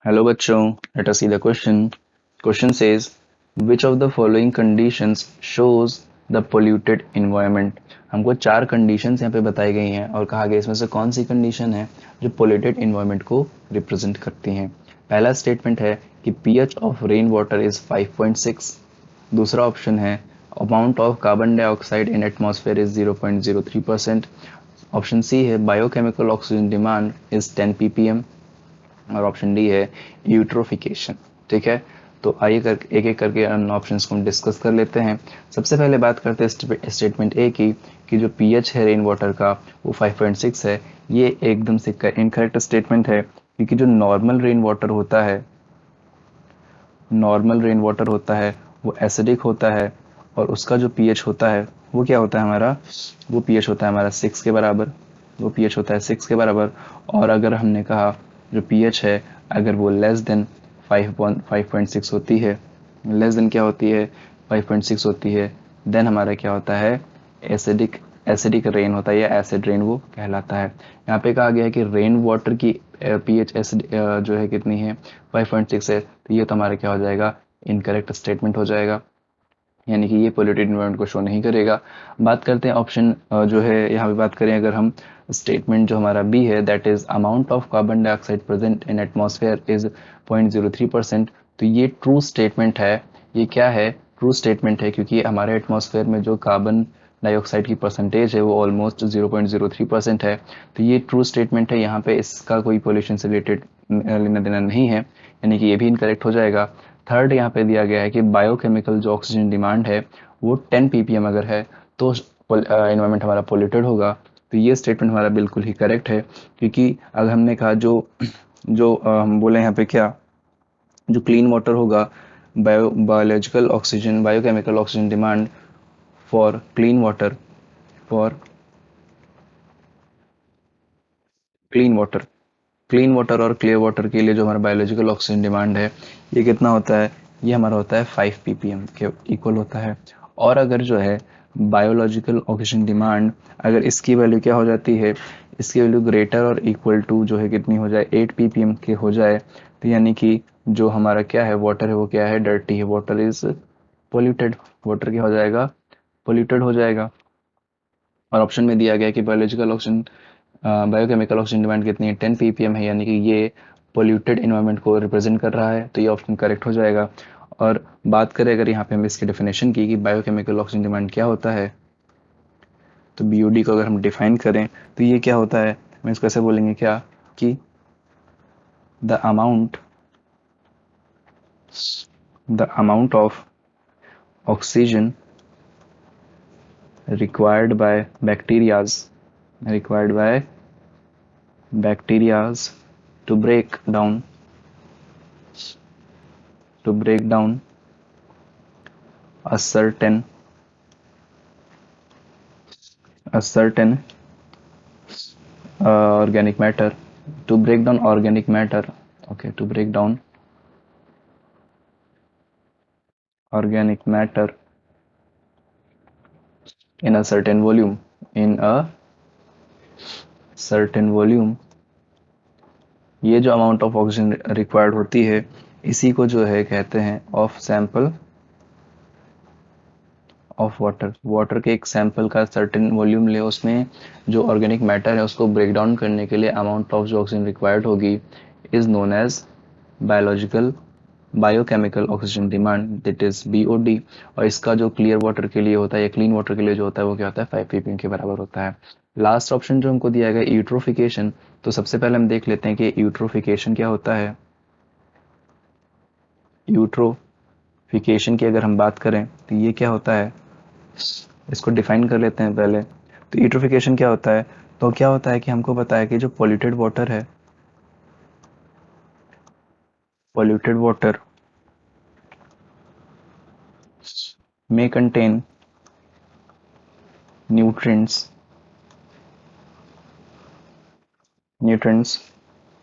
Hello बच्चों, let us see the question. Question says, which of the following conditions shows the polluted environment? हमको चार conditions यहाँ पे बताई गई हैं और कहा गया इसमें से कौन सी condition है जो polluted environment को represent करती हैं. पहला statement है कि pH of rain water is 5.6. दूसरा option है amount of carbon dioxide in atmosphere is 0.03%. Option C है biochemical oxygen demand is 10 ppm. और ऑप्शन डी है यूट्रोफिकेशन. ठीक है, तो आइए एक एक करके इन ऑप्शंस को हम डिस्कस कर लेते हैं. सबसे पहले बात करते हैं स्टेटमेंट ए की कि जो पीएच है रेन वाटर का वो 5.6 है. ये एकदम से इनकरेक्ट स्टेटमेंट है क्योंकि जो नॉर्मल रेन वाटर होता है वो एसिडिक होता है और उसका जो पीएच होता है वो क्या होता है हमारा, वो पीएच होता है हमारा 6 के बराबर. वो पीएच होता है 6 के बराबर. और अगर हमने कहा जो पीएच है अगर वो लेस देन 5.6 होती है, लेस देन क्या होती है 5.6 होती है, देन हमारा क्या होता है एसिडिक एसिडिक रेन होता है या एसिड रेन वो कहलाता है. यहाँ पे कहा गया है कि रेन वाटर की पीएच एसिड जो है कितनी है 5.6 है, तो ये तो हमारा क्या हो जाएगा इनकरेक्ट स्टेटमेंट हो जाएगा, यानी कि ये पोल्यूटेड इन्वायरमेंट को शो नहीं करेगा. बात करते हैं ऑप्शन जो है यहाँ पे बात करें अगर हम स्टेटमेंट जो हमारा बी है that is amount of carbon dioxide present in atmosphere is 0.03%. तो ये ट्रू स्टेटमेंट है. ये क्या है ट्रू स्टेटमेंट है क्योंकि हमारे एटमॉस्फेयर में जो कार्बन डाइऑक्साइड की परसेंटेज है वो ऑलमोस्ट 0.03% है. तो ये ट्रू स्टेटमेंट है. यहाँ पे इसका कोई पोल्यूशन से रिलेटेड लेना देना नहीं है, यानी कि ये भी इनकरेक्ट हो जाएगा. थर्ड यहाँ पे दिया गया है कि बायोकेमिकल जो ऑक्सीजन डिमांड है वो 10 ppm अगर है तो इन्वायरमेंट हमारा पोल्यूटेड होगा. तो ये स्टेटमेंट हमारा बिल्कुल ही करेक्ट है क्योंकि अगर हमने कहा जो जो हम बोले यहाँ पे क्या जो क्लीन वाटर होगा biological oxygen biochemical oxygen demand for for clean water clean water और क्लियर वाटर के लिए जो हमारा बायोलॉजिकल ऑक्सीजन डिमांड है ये कितना होता है, ये हमारा होता है 5 ppm के इक्वल होता है. और अगर जो है बायोलॉजिकल ऑक्सीजन डिमांड अगर इसकी वैल्यू क्या हो जाती है, इसकी वैल्यू ग्रेटर और इक्वल टू जो है कितनी हो जाए 8 ppm के हो जाए, तो यानी कि जो हमारा क्या है वाटर है वो क्या है डर्टी है, वाटर इज पोल्यूटेड. वाटर क्या हो जाएगा पोल्यूटेड हो जाएगा. और ऑप्शन में दिया गया है कि biological oxygen biochemical oxygen demand कितनी है 10 ppm है, यानी कि ये पोल्यूटेड इन्वायरमेंट को रिप्रेजेंट कर रहा है, तो ये ऑप्शन करेक्ट हो जाएगा. और बात करें अगर यहाँ पे हम इसकी डेफिनेशन की कि बायोकेमिकल ऑक्सीजन डिमांड क्या होता है, तो बीओडी को अगर हम डिफाइन करें तो ये क्या होता है, हम इसको ऐसे बोलेंगे क्या कि the amount of oxygen required by bacterias to break down a certain organic matter to break down organic matter okay to break down organic matter in a certain volume. ये जो अमाउंट ऑफ ऑक्सीजन रिक्वायर्ड होती है इसी को जो है कहते हैं ऑफ सैंपल ऑफ वाटर के एक सैंपल का सर्टेन वॉल्यूम ले, उसमें जो ऑर्गेनिक मैटर है उसको ब्रेक डाउन करने के लिए अमाउंट ऑफ जो ऑक्सीजन रिक्वायर्ड होगी is known as biochemical oxygen demand that is BOD. और इसका जो क्लियर वाटर के लिए होता है या क्लीन वाटर के लिए जो होता है वो क्या होता है 5 ppm के बराबर होता है. लास्ट ऑप्शन जो हमको दिया गया यूट्रोफिकेशन, तो सबसे पहले हम देख लेते हैं कि यूट्रोफिकेशन क्या होता है. यूट्रोफिकेशन की अगर हम बात करें तो ये क्या होता है, इसको डिफाइन कर लेते हैं पहले. तो यूट्रोफिकेशन क्या होता है, तो क्या होता है कि हमको पता है कि जो polluted water may contain nutrients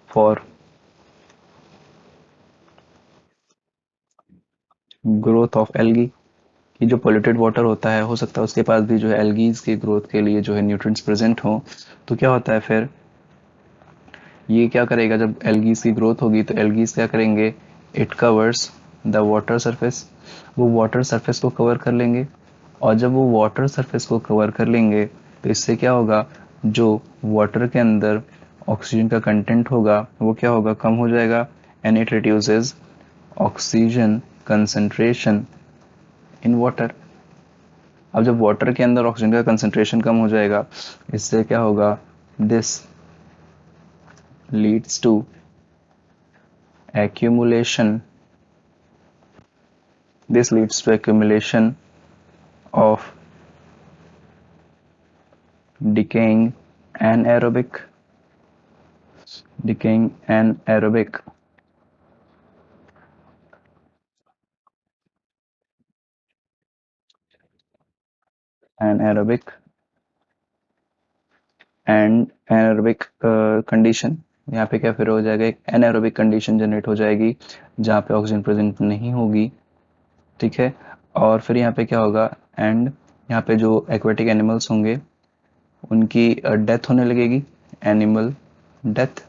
for growth of algae. कि जो पोल्यूटेड वाटर होता है हो सकता है उसके पास भी जो है एल्गीज की ग्रोथ के लिए जो है न्यूट्रिएंट्स प्रेजेंट हो. तो क्या होता है फिर ये क्या करेगा, जब एल्गीज की ग्रोथ होगी तो एल्गीज क्या करेंगे, it covers the water surface, वो वाटर सरफेस को कवर कर लेंगे। और जब वो वाटर सरफेस को कवर कर लेंगे तो इससे क्या होगा, जो वाटर के अंदर ऑक्सीजन का कंटेंट होगा वो क्या होगा, कम हो जाएगा। And it reduces oxygen concentration in water. अब जब वाटर के अंदर ऑक्सीजन का कंसंट्रेशन कम हो जाएगा, इससे क्या होगा, this leads to accumulation this leads to accumulation of decaying anaerobic decaying anaerobic anaerobic and anaerobic condition. यहाँ पे क्या फिर हो जाएगा, एक एनारोबिक कंडीशन जनरेट हो जाएगी जहाँ पे ऑक्सीजन प्रेजेंट नहीं होगी, ठीक है। और फिर यहाँ पे क्या होगा, एंड यहाँ पे जो एक्वेटिक एनिमल्स होंगे उनकी डेथ होने लगेगी, एनिमल डेथ,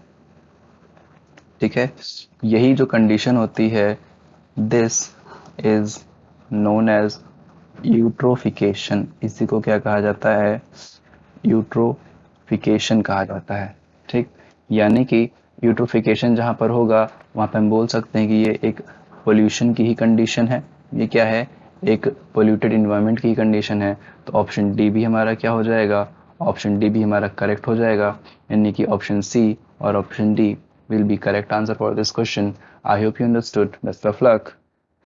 ठीक है। यही जो कंडीशन होती है, this is known as eutrophication. इसी को क्या कहा जाता है, यूट्रोफिकेशन कहा जाता है, ठीक। यानी कि यूट्रोफिकेशन जहाँ पर होगा वहाँ पे हम बोल सकते हैं कि ये एक पोल्यूशन की ही कंडीशन है। ये क्या है, एक पोल्यूटेड इन्वायरमेंट की कंडीशन है। तो ऑप्शन डी भी हमारा क्या हो जाएगा, ऑप्शन डी भी हमारा करेक्ट हो जाएगा, यानी कि ऑप्शन सी और option D will be correct answer for this question. I hope you understood. Best of luck.